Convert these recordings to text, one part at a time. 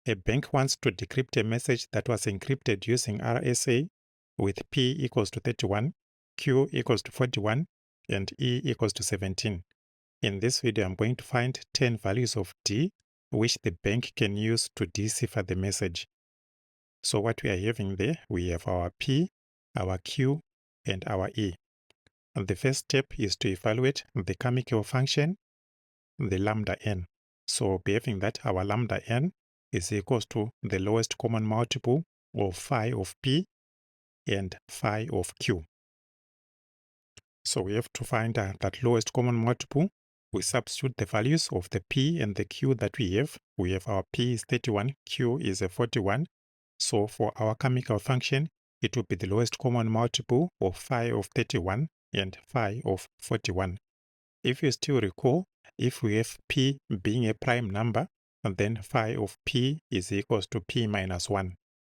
A bank wants to decrypt a message that was encrypted using RSA with P equals to 31, Q equals to 41, and E equals to 17. In this video, I'm going to find 10 values of D which the bank can use to decipher the message. So what we are having there, we have our P, our Q, and our E. And the first step is to evaluate the chemical function, the lambda n. So behaving that our lambda n is equals to the lowest common multiple of phi of P and phi of Q. So we have to find that lowest common multiple. We substitute the values of the P and the Q that we have. We have our P is 31, Q is a 41. So for our chemical function, it will be the lowest common multiple of phi of 31 and phi of 41. If you still recall, if we have P being a prime number, then phi of P is equals to P minus 1.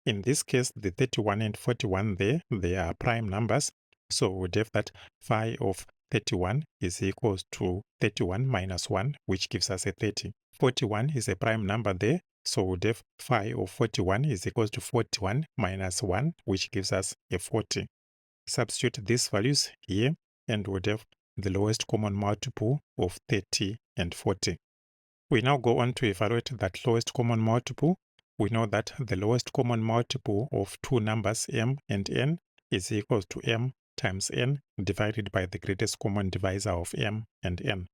In this case, the 31 and 41 there, they are prime numbers. So we would have that phi of 31 is equals to 31 minus 1, which gives us a 30. 41 is a prime number there. So we would have phi of 41 is equals to 41 minus 1, which gives us a 40. Substitute these values here, and we would have the lowest common multiple of 30 and 40. We now go on to evaluate that lowest common multiple. We know that the lowest common multiple of two numbers m and n is equals to m times n divided by the greatest common divisor of m and n.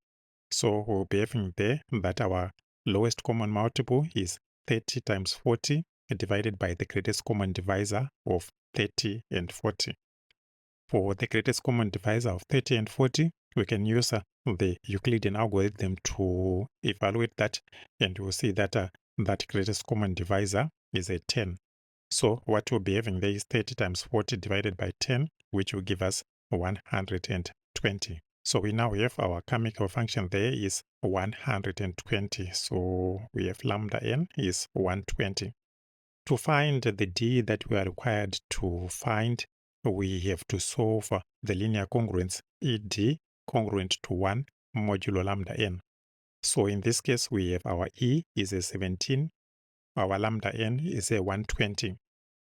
So we'll be having there that our lowest common multiple is 30 times 40 divided by the greatest common divisor of 30 and 40. For the greatest common divisor of 30 and 40, we can use the Euclidean algorithm to evaluate that, and we'll see that that greatest common divisor is a 10. So what we'll be having there is 30 times 40 divided by 10, which will give us 120. So we now have our chemical function there is 120. So we have lambda n is 120. To find the D that we are required to find, we have to solve the linear congruence ED congruent to 1 modulo lambda n. So in this case, we have our E is a 17, our lambda n is a 120.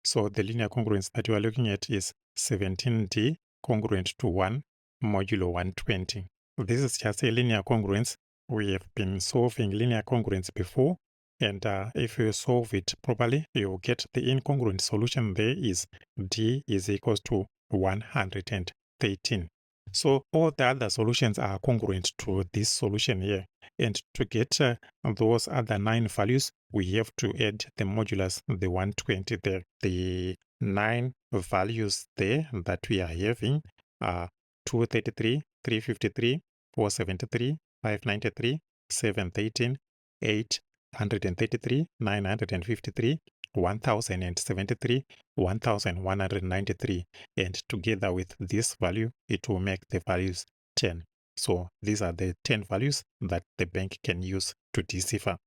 So the linear congruence that we are looking at is 17D congruent to 1 modulo 120. This is just a linear congruence. We have been solving linear congruence before, and if you solve it properly, you'll get the incongruent solution there is D is equals to 113. So all the other solutions are congruent to this solution here. And to get those other 9 values, we have to add the modulus, the 120 there. The 9 values there that we are having are 233, 353, 473, 593, 713, 833, 953, 1073, 1193, and together with this value, it will make the values 10. So these are the 10 values that the bank can use to decipher.